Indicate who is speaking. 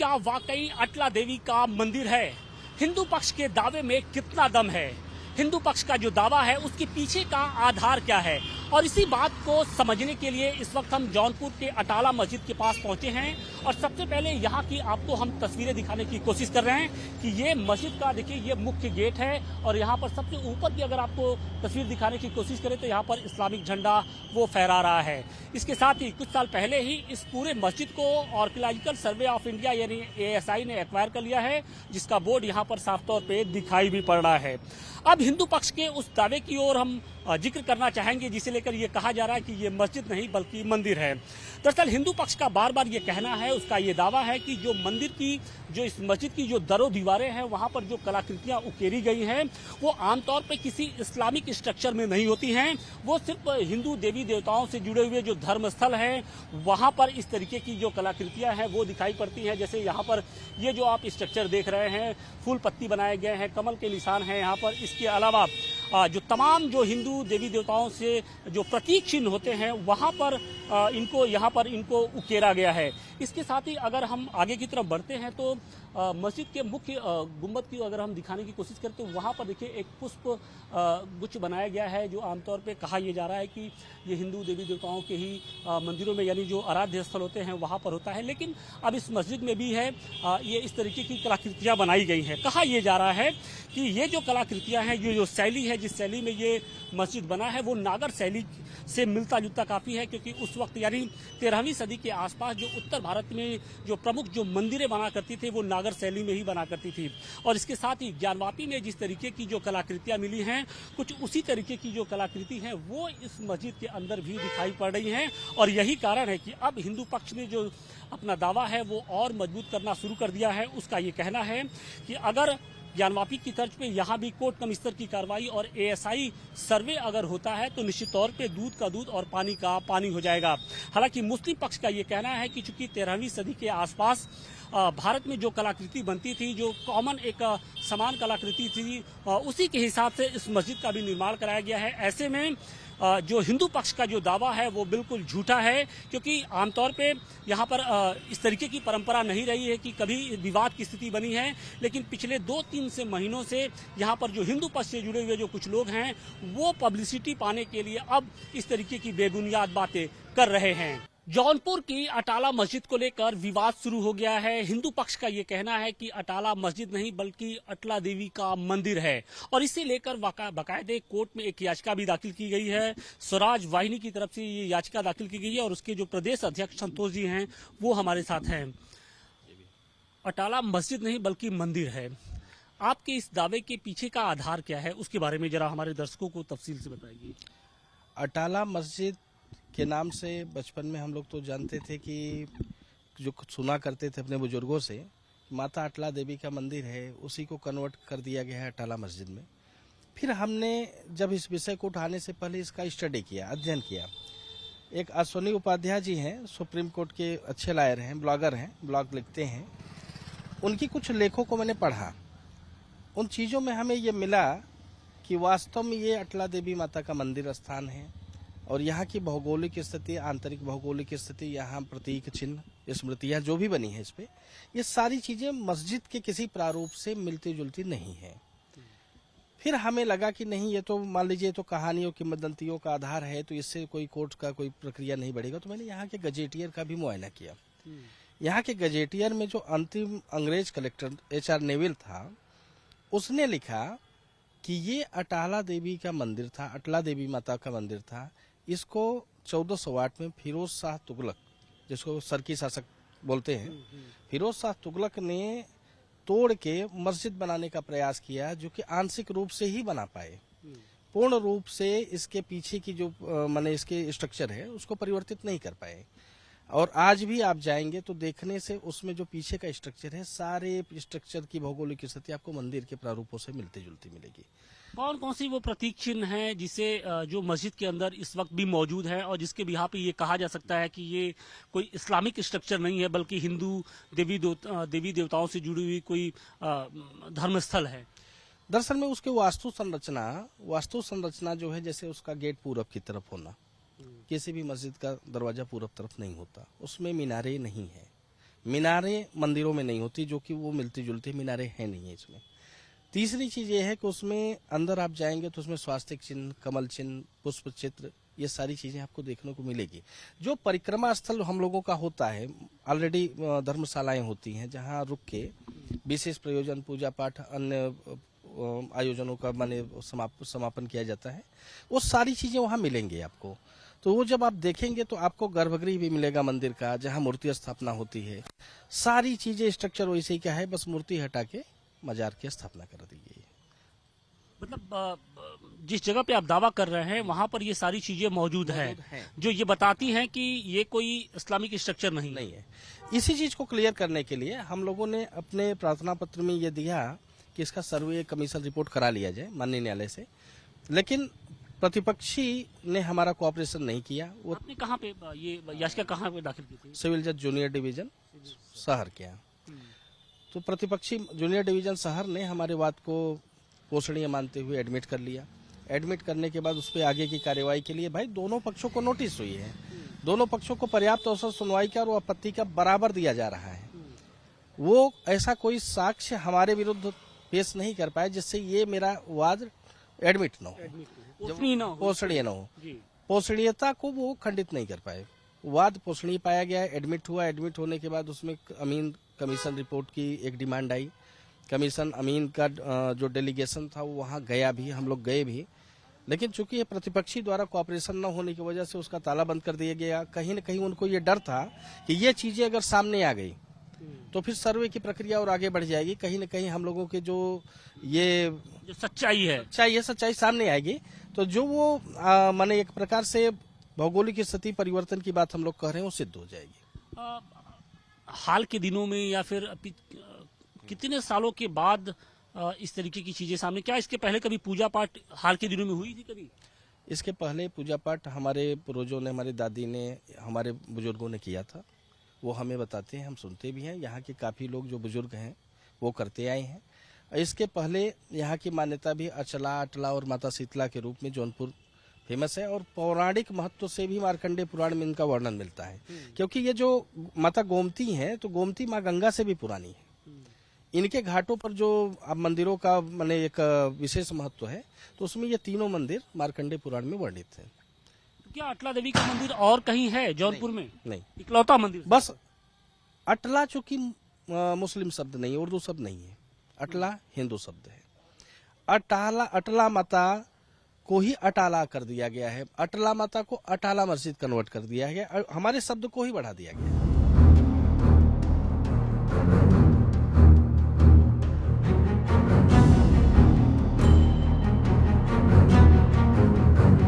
Speaker 1: क्या वाकई अटला देवी का मंदिर है? हिंदू पक्ष के दावे में कितना दम है? हिंदू पक्ष का जो दावा है उसके पीछे का आधार क्या है? और इसी बात को समझने के लिए इस वक्त हम जौनपुर के अटाला मस्जिद के पास पहुंचे हैं और सबसे पहले यहाँ की आपको हम तस्वीरें दिखाने की कोशिश कर रहे हैं कि ये मस्जिद का देखिए ये मुख्य गेट है और यहाँ पर सबसे ऊपर की अगर आपको तस्वीर दिखाने की कोशिश करें तो यहाँ पर इस्लामिक झंडा वो फहरा रहा है। इसके साथ ही कुछ साल पहले ही इस पूरे मस्जिद को आर्कियोलॉजिकल सर्वे ऑफ इंडिया यानी ASI ने एक्वायर कर लिया है, जिसका बोर्ड यहाँ पर साफ तौर पर दिखाई भी पड़ रहा है। अब हिंदू पक्ष के उस दावे की ओर हम जिक्र करना चाहेंगे जिसे लेकर ये कहा जा रहा है कि ये मस्जिद नहीं बल्कि मंदिर है। दरअसल हिंदू पक्ष का बार बार ये कहना है, उसका ये दावा है कि जो मंदिर की जो इस मस्जिद की जो दरो दीवारें हैं वहाँ पर जो कलाकृतियाँ उकेरी गई हैं वो आमतौर पर किसी इस्लामिक स्ट्रक्चर में नहीं होती हैं, वो सिर्फ हिंदू देवी देवताओं से जुड़े हुए जो धर्म स्थल हैं वहाँ पर इस तरीके की जो कलाकृतियाँ हैं वो दिखाई पड़ती हैं। जैसे यहाँ पर ये जो आप स्ट्रक्चर देख रहे हैं, फूल पत्ती बनाए गए हैं, कमल के निशान हैं यहाँ पर। इसके अलावा जो तमाम जो हिंदू देवी देवताओं से जो प्रतीक चिन्ह होते हैं वहाँ पर इनको उकेरा गया है। इसके साथ ही अगर हम आगे की तरफ बढ़ते हैं तो मस्जिद के मुख्य गुंबद की अगर हम दिखाने की कोशिश करें तो वहाँ पर देखिए एक पुष्प गुच्छ बनाया गया है, जो आमतौर पे कहा यह जा रहा है कि ये हिंदू देवी देवताओं के ही मंदिरों में यानी जो आराध्य स्थल होते हैं वहाँ पर होता है। लेकिन अब इस मस्जिद में भी है ये इस तरीके की कलाकृतियाँ बनाई गई हैं। कहा यह जा रहा है कि ये जो कलाकृतियाँ हैं, ये जो शैली है, जिस शैली में ये मस्जिद बना है वो नागर शैली से मिलता जुलता काफ़ी है, क्योंकि उस वक्त यानी 13वीं सदी के आसपास जो उत्तर भारत में जो प्रमुख जो मंदिरें बना करती थी वो नागर शैली में ही बना करती थी। और इसके साथ ही ज्ञानवापी में जिस तरीके की जो कलाकृतियाँ मिली हैं कुछ उसी तरीके की जो कलाकृति हैं वो इस मस्जिद के अंदर भी दिखाई पड़ रही हैं। और यही कारण है कि अब हिंदू पक्ष ने जो अपना दावा है वो और मजबूत करना शुरू कर दिया है। उसका ये कहना है कि अगर ज्ञानवापी की तर्ज पे यहाँ भी कोर्ट कम स्तर की कार्रवाई और ASI सर्वे अगर होता है तो निश्चित तौर पे दूध का दूध और पानी का पानी हो जाएगा। हालांकि मुस्लिम पक्ष का ये कहना है कि चूंकि 13वीं सदी के आसपास भारत में जो कलाकृति बनती थी, जो कॉमन एक समान कलाकृति थी, उसी के हिसाब से इस मस्जिद का भी निर्माण कराया गया है। ऐसे में जो हिंदू पक्ष का जो दावा है वो बिल्कुल झूठा है, क्योंकि आमतौर पे यहाँ पर इस तरीके की परंपरा नहीं रही है कि कभी विवाद की स्थिति बनी है। लेकिन पिछले 2-3 से महीनों से यहाँ पर जो हिंदू पक्ष से जुड़े हुए जो कुछ लोग हैं वो पब्लिसिटी पाने के लिए अब इस तरीके की बेबुनियाद बातें कर रहे हैं। जौनपुर की अटाला मस्जिद को लेकर विवाद शुरू हो गया है। हिंदू पक्ष का ये कहना है कि अटाला मस्जिद नहीं बल्कि अटला देवी का मंदिर है और इसे लेकर बाकायदे कोर्ट में एक याचिका भी दाखिल की गई है। स्वराज वाहिनी की तरफ से ये याचिका दाखिल की गई है और उसके जो प्रदेश अध्यक्ष संतोष जी हैं वो हमारे साथ हैं। अटाला मस्जिद नहीं बल्कि मंदिर है, आपके इस दावे के पीछे का आधार क्या है, उसके बारे में जरा हमारे दर्शकों को तफसील से बताइए।
Speaker 2: अटाला मस्जिद के नाम से बचपन में हम लोग तो जानते थे कि जो सुना करते थे अपने बुजुर्गों से, माता अटला देवी का मंदिर है, उसी को कन्वर्ट कर दिया गया है अटाला मस्जिद में। फिर हमने जब इस विषय को उठाने से पहले इसका स्टडी किया, अध्ययन किया। एक अश्वनी उपाध्याय जी हैं, सुप्रीम कोर्ट के अच्छे लॉयर हैं, ब्लॉगर हैं, ब्लॉग लिखते हैं। उनकी कुछ लेखों को मैंने पढ़ा। उन चीज़ों में हमें ये मिला कि वास्तव में ये अटला देवी माता का मंदिर स्थान है और यहाँ की भौगोलिक स्थिति, आंतरिक भौगोलिक स्थिति, यहाँ प्रतीक चिन्ह, स्मृतियाँ जो भी बनी है इस पे, ये सारी चीज़ें मस्जिद के किसी प्रारूप से मिलती जुलती नहीं है। फिर हमें लगा कि नहीं, ये तो मान लीजिए तो कहानियों किंवदंतियों का आधार है, तो इससे कोई कोर्ट का कोई प्रक्रिया नहीं बढ़ेगा। तो मैंने यहाँ के गजेटियर का भी मुआयना किया। यहाँ के गजेटियर में जो अंतिम अंग्रेज कलेक्टर HR नेविल था, उसने लिखा कि ये अटाला देवी का मंदिर था, अटला देवी माता का मंदिर था। इसको 1408 में फिरोज शाह तुगलक, जिसको सरकी शासक बोलते हैं, फिरोज शाह तुगलक ने तोड़ के मस्जिद बनाने का प्रयास किया, जो कि आंशिक रूप से ही बना पाए। पूर्ण रूप से इसके पीछे की जो माने इसके स्ट्रक्चर है उसको परिवर्तित नहीं कर पाए। और आज भी आप जाएंगे तो देखने से उसमें जो पीछे का स्ट्रक्चर है, सारे स्ट्रक्चर की भौगोलिक स्थिति आपको मंदिर के प्रारूपों से मिलती जुलती मिलेगी।
Speaker 1: कौन कौन सी वो प्रतीक चिन्ह हैं जिसे जो मस्जिद के अंदर इस वक्त भी मौजूद है और जिसके बिहार पे ये कहा जा सकता है कि ये कोई इस्लामिक स्ट्रक्चर नहीं है बल्कि हिंदू देवी देवताओं से जुड़ी हुई कोई धर्मस्थल है?
Speaker 2: दरअसल में उसके वास्तु संरचना जो है, जैसे उसका गेट पूरब की तरफ होना, किसी भी मस्जिद का दरवाजा पूरब तरफ नहीं होता, उसमें मीनारे नहीं है, मीनारें मंदिरों में नहीं होती, जो कि वो मिलती जुलती मीनारें हैं नहीं है इसमें। तीसरी चीज ये है कि उसमें अंदर आप जाएंगे तो उसमें स्वास्तिक चिन्ह, कमल चिन्ह, पुष्प चित्र, ये सारी चीजें आपको देखने को मिलेगी। जो परिक्रमा स्थल हम लोगों का होता है, ऑलरेडी धर्मशालाएं होती हैं जहां रुक के विशेष प्रयोजन, पूजा पाठ, अन्य आयोजनों का माने समापन किया जाता है, वो सारी चीजें वहां मिलेंगी आपको। तो वो जब आप देखेंगे तो आपको गर्भगृह भी मिलेगा मंदिर का, जहां मूर्ति स्थापना होती है। सारी चीजें स्ट्रक्चर वैसे ही क्या है, बस मूर्ति हटा के मजार की स्थापना कर दी गई है।
Speaker 1: मतलब जिस जगह पे आप दावा कर रहे हैं वहां पर ये सारी चीजें मौजूद हैं, जो ये बताती हैं कि ये कोई इस्लामिक स्ट्रक्चर नहीं
Speaker 2: है। इसी चीज को क्लियर करने के लिए हम लोगों ने अपने प्रार्थना पत्र में ये दिया कि इसका सर्वे कमीशन रिपोर्ट करा लिया जाए माननीय न्यायालय से, लेकिन प्रतिपक्षी ने हमारा कोऑपरेशन नहीं किया। वो
Speaker 1: आपने कहाँ पे ये याचिका कहाँ पे दाखिल की थी?
Speaker 2: सिविल जज जूनियर डिवीजन शहर के यहाँ। तो प्रतिपक्षी जूनियर डिवीजन शहर ने हमारे बात को पोषणीय मानते हुए एडमिट कर लिया। एडमिट करने के बाद उस पर आगे की कार्यवाही के लिए भाई दोनों पक्षों को नोटिस हुई है, दोनों पक्षों को पर्याप्त अवसर सुनवाई का और आपत्ति का बराबर दिया जा रहा है। वो ऐसा कोई साक्ष्य हमारे विरुद्ध पेश नहीं कर पाए जिससे ये मेरा वाद एडमिट न हो, पोषणीय न हो। पोषणीयता को वो खंडित नहीं कर पाए। वाद पोषणीय पाया गया, एडमिट हुआ। एडमिट होने के बाद उसमें अमीन कमीशन रिपोर्ट की एक डिमांड आई। कमीशन अमीन का जो डेलीगेशन था वो वहाँ गया भी, हम लोग गए भी, लेकिन चूंकि ये प्रतिपक्षी द्वारा कोऑपरेशन न होने की वजह से उसका ताला बंद कर दिया गया। कहीं न कहीं उनको ये डर था कि ये चीजें अगर सामने आ गई तो फिर सर्वे की प्रक्रिया और आगे बढ़ जाएगी। कहीं न कहीं हम लोगों के जो सच्चाई सामने आएगी, तो जो वो माने एक प्रकार से भौगोलिक स्थिति परिवर्तन की बात हम लोग कह रहे हैं वो सिद्ध हो जाएगी।
Speaker 1: हाल के दिनों में या फिर कितने सालों के बाद इस तरीके की चीजें सामने, क्या इसके पहले कभी पूजा पाठ हाल के दिनों में हुई थी कभी?
Speaker 2: इसके पहले पूजा पाठ हमारे पूर्वजों ने, हमारी दादी ने, हमारे बुजुर्गों ने किया था। वो हमें बताते हैं, हम सुनते भी हैं। यहाँ के काफ़ी लोग जो बुजुर्ग हैं वो करते आए हैं। इसके पहले यहाँ की मान्यता भी अचला, अटला और माता शीतला के रूप में जौनपुर फेमस है, और पौराणिक महत्व से भी मार्कंडेय पुराण में इनका वर्णन मिलता है। क्योंकि ये जो माता गोमती हैं तो गोमती माँ गंगा से भी पुरानी है। इनके घाटों पर जो अब मंदिरों का माने एक विशेष महत्व है, तो उसमें ये तीनों मंदिर मार्कंडेय पुराण में वर्णित है।
Speaker 1: क्या अटला देवी का मंदिर और कहीं है जौनपुर में?
Speaker 2: नहीं,
Speaker 1: इकलौता मंदिर
Speaker 2: बस अटला, चूंकि मुस्लिम शब्द नहीं, उर्दू शब्द नहीं है। अटला हिंदू शब्द है। अटला माता को ही अटाला कर दिया गया है। अटला माता को अटाला मस्जिद कन्वर्ट कर दिया गया, हमारे शब्द को ही बढ़ा दिया गया।